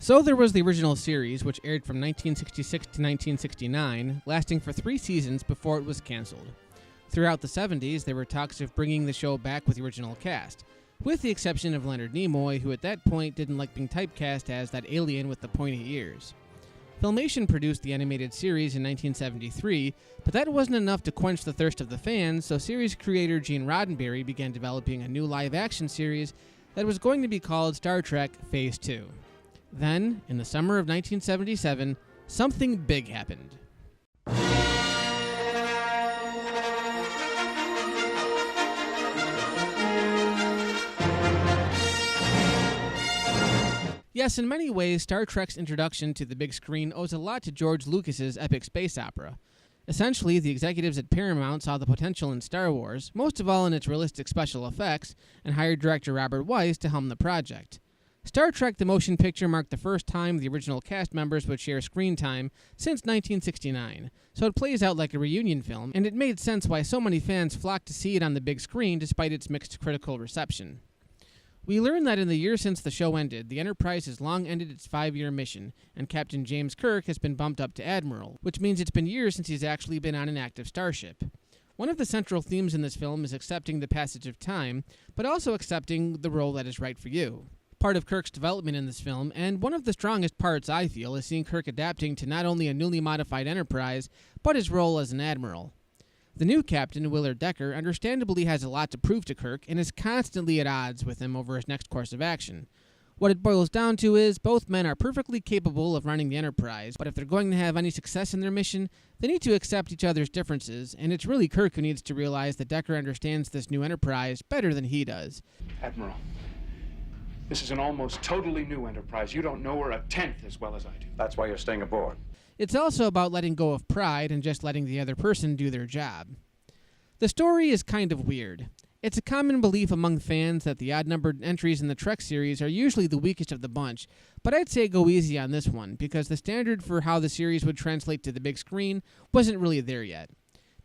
So there was the original series, which aired from 1966 to 1969, lasting for 3 seasons before it was canceled. Throughout the 70s, there were talks of bringing the show back with the original cast, with the exception of Leonard Nimoy, who at that point didn't like being typecast as that alien with the pointy ears. Filmation produced the animated series in 1973, but that wasn't enough to quench the thirst of the fans, so series creator Gene Roddenberry began developing a new live-action series that was going to be called Star Trek Phase 2. Then, in the summer of 1977, something big happened. Yes, in many ways, Star Trek's introduction to the big screen owes a lot to George Lucas's epic space opera. Essentially, the executives at Paramount saw the potential in Star Wars, most of all in its realistic special effects, and hired director Robert Wise to helm the project. Star Trek the Motion Picture marked the first time the original cast members would share screen time since 1969, so it plays out like a reunion film, and it made sense why so many fans flocked to see it on the big screen despite its mixed critical reception. We learn that in the year since the show ended, the Enterprise has long ended its 5-year mission, and Captain James Kirk has been bumped up to Admiral, which means it's been years since he's actually been on an active starship. One of the central themes in this film is accepting the passage of time, but also accepting the role that is right for you. Part of Kirk's development in this film, and one of the strongest parts, I feel, is seeing Kirk adapting to not only a newly modified Enterprise, but his role as an admiral. The new captain, Willard Decker, understandably has a lot to prove to Kirk and is constantly at odds with him over his next course of action. What it boils down to is both men are perfectly capable of running the Enterprise, but if they're going to have any success in their mission, they need to accept each other's differences, and it's really Kirk who needs to realize that Decker understands this new Enterprise better than he does. Admiral, this is an almost totally new Enterprise. You don't know her a tenth as well as I do. That's why you're staying aboard. It's also about letting go of pride and just letting the other person do their job. The story is kind of weird. It's a common belief among fans that the odd-numbered entries in the Trek series are usually the weakest of the bunch, but I'd say go easy on this one, because the standard for how the series would translate to the big screen wasn't really there yet.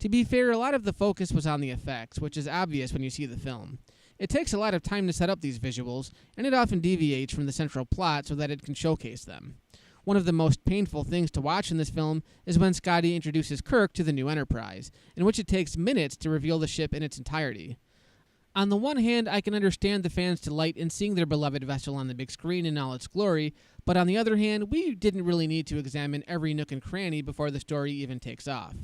To be fair, a lot of the focus was on the effects, which is obvious when you see the film. It takes a lot of time to set up these visuals, and it often deviates from the central plot so that it can showcase them. One of the most painful things to watch in this film is when Scotty introduces Kirk to the new Enterprise, in which it takes minutes to reveal the ship in its entirety. On the one hand, I can understand the fans' delight in seeing their beloved vessel on the big screen in all its glory, but on the other hand, we didn't really need to examine every nook and cranny before the story even takes off.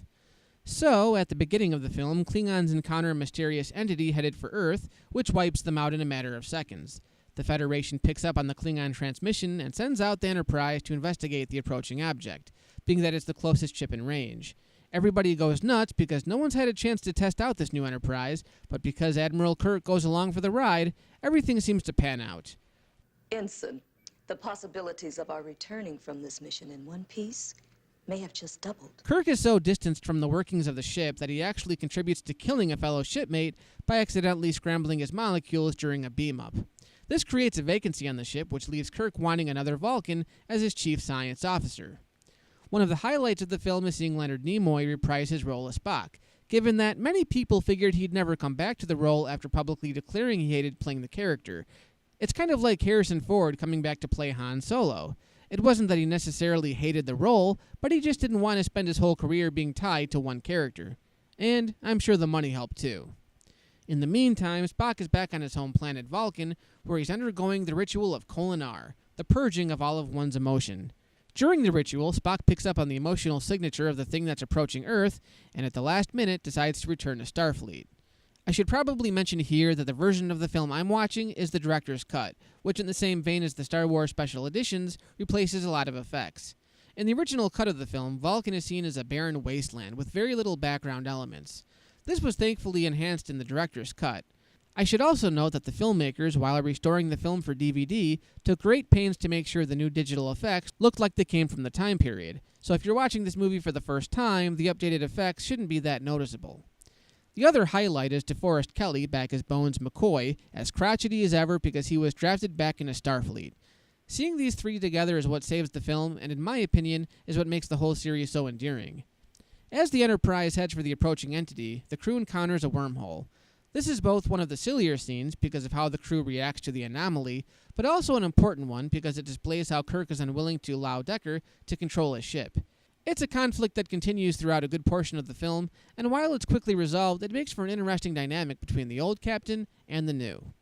So, at the beginning of the film, Klingons encounter a mysterious entity headed for Earth, which wipes them out in a matter of seconds. The Federation picks up on the Klingon transmission and sends out the Enterprise to investigate the approaching object, being that it's the closest ship in range. Everybody goes nuts because no one's had a chance to test out this new Enterprise, but because Admiral Kirk goes along for the ride, everything seems to pan out. Ensign, the possibilities of our returning from this mission in one piece may have just doubled. Kirk is so distanced from the workings of the ship that he actually contributes to killing a fellow shipmate by accidentally scrambling his molecules during a beam-up. This creates a vacancy on the ship, which leaves Kirk wanting another Vulcan as his chief science officer. One of the highlights of the film is seeing Leonard Nimoy reprise his role as Spock, given that many people figured he'd never come back to the role after publicly declaring he hated playing the character. It's kind of like Harrison Ford coming back to play Han Solo. It wasn't that he necessarily hated the role, but he just didn't want to spend his whole career being tied to one character. And I'm sure the money helped too. In the meantime, Spock is back on his home planet Vulcan, where he's undergoing the ritual of Kolinar, the purging of all of one's emotion. During the ritual, Spock picks up on the emotional signature of the thing that's approaching Earth, and at the last minute decides to return to Starfleet. I should probably mention here that the version of the film I'm watching is the director's cut, which in the same vein as the Star Wars special editions, replaces a lot of effects. In the original cut of the film, Vulcan is seen as a barren wasteland with very little background elements. This was thankfully enhanced in the director's cut. I should also note that the filmmakers, while restoring the film for DVD, took great pains to make sure the new digital effects looked like they came from the time period, so if you're watching this movie for the first time, the updated effects shouldn't be that noticeable. The other highlight is DeForest Kelley back as Bones McCoy, as crotchety as ever because he was drafted back into Starfleet. Seeing these three together is what saves the film, and in my opinion, is what makes the whole series so endearing. As the Enterprise heads for the approaching entity, the crew encounters a wormhole. This is both one of the sillier scenes because of how the crew reacts to the anomaly, but also an important one because it displays how Kirk is unwilling to allow Decker to control his ship. It's a conflict that continues throughout a good portion of the film, and while it's quickly resolved, it makes for an interesting dynamic between the old captain and the new.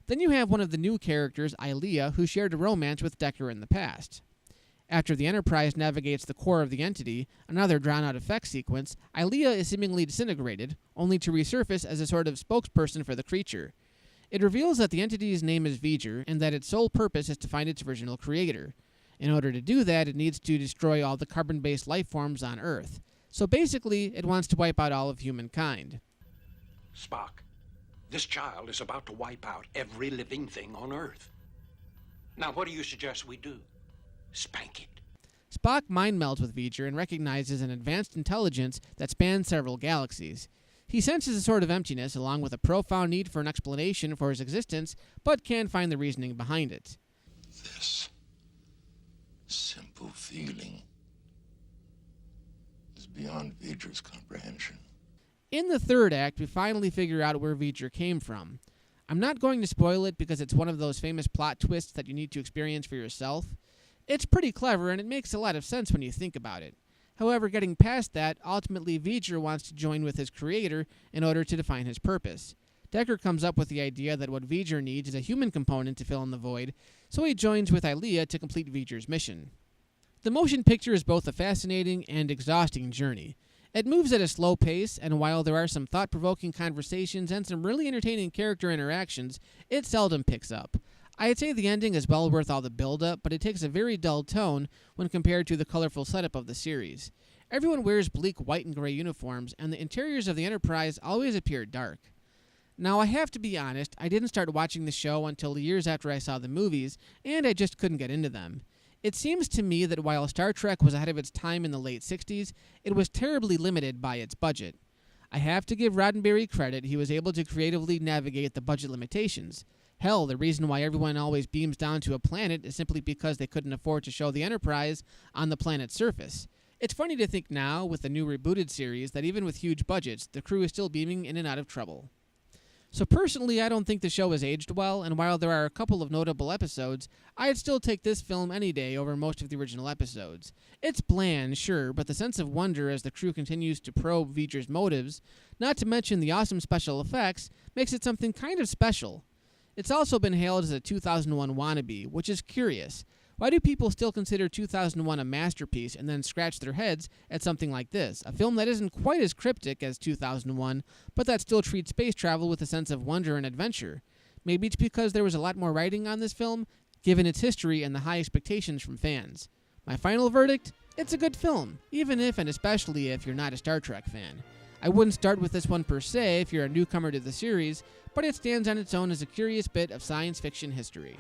Then you have one of the new characters, Ilea, who shared a romance with Decker in the past. After the Enterprise navigates the core of the entity, another drawn-out effect sequence, Ilea is seemingly disintegrated, only to resurface as a sort of spokesperson for the creature. It reveals that the entity's name is V'ger, and that its sole purpose is to find its original creator. In order to do that, it needs to destroy all the carbon-based life forms on Earth. So basically, it wants to wipe out all of humankind. Spock, this child is about to wipe out every living thing on Earth. Now, what do you suggest we do? Spank it. Spock mind melds with V'ger and recognizes an advanced intelligence that spans several galaxies. He senses a sort of emptiness along with a profound need for an explanation for his existence, but can't find the reasoning behind it. This simple feeling is beyond V'ger's comprehension. In the third act, we finally figure out where V'ger came from. I'm not going to spoil it because it's one of those famous plot twists that you need to experience for yourself. It's pretty clever, and it makes a lot of sense when you think about it. However, getting past that, ultimately V'ger wants to join with his creator in order to define his purpose. Decker comes up with the idea that what V'ger needs is a human component to fill in the void, so he joins with Ilea to complete V'ger's mission. The motion picture is both a fascinating and exhausting journey. It moves at a slow pace, and while there are some thought-provoking conversations and some really entertaining character interactions, it seldom picks up. I'd say the ending is well worth all the build-up, but it takes a very dull tone when compared to the colorful setup of the series. Everyone wears bleak white and gray uniforms, and the interiors of the Enterprise always appear dark. Now, I have to be honest, I didn't start watching the show until years after I saw the movies, and I just couldn't get into them. It seems to me that while Star Trek was ahead of its time in the late 60s, it was terribly limited by its budget. I have to give Roddenberry credit, he was able to creatively navigate the budget limitations. Hell, the reason why everyone always beams down to a planet is simply because they couldn't afford to show the Enterprise on the planet's surface. It's funny to think now, with the new rebooted series, that even with huge budgets, the crew is still beaming in and out of trouble. So personally, I don't think the show has aged well, and while there are a couple of notable episodes, I'd still take this film any day over most of the original episodes. It's bland, sure, but the sense of wonder as the crew continues to probe V'ger's motives, not to mention the awesome special effects, makes it something kind of special. It's also been hailed as a 2001 wannabe, which is curious. Why do people still consider 2001 a masterpiece and then scratch their heads at something like this, a film that isn't quite as cryptic as 2001, but that still treats space travel with a sense of wonder and adventure? Maybe it's because there was a lot more writing on this film, given its history and the high expectations from fans. My final verdict? It's a good film, even if and especially if you're not a Star Trek fan. I wouldn't start with this one per se if you're a newcomer to the series, but it stands on its own as a curious bit of science fiction history.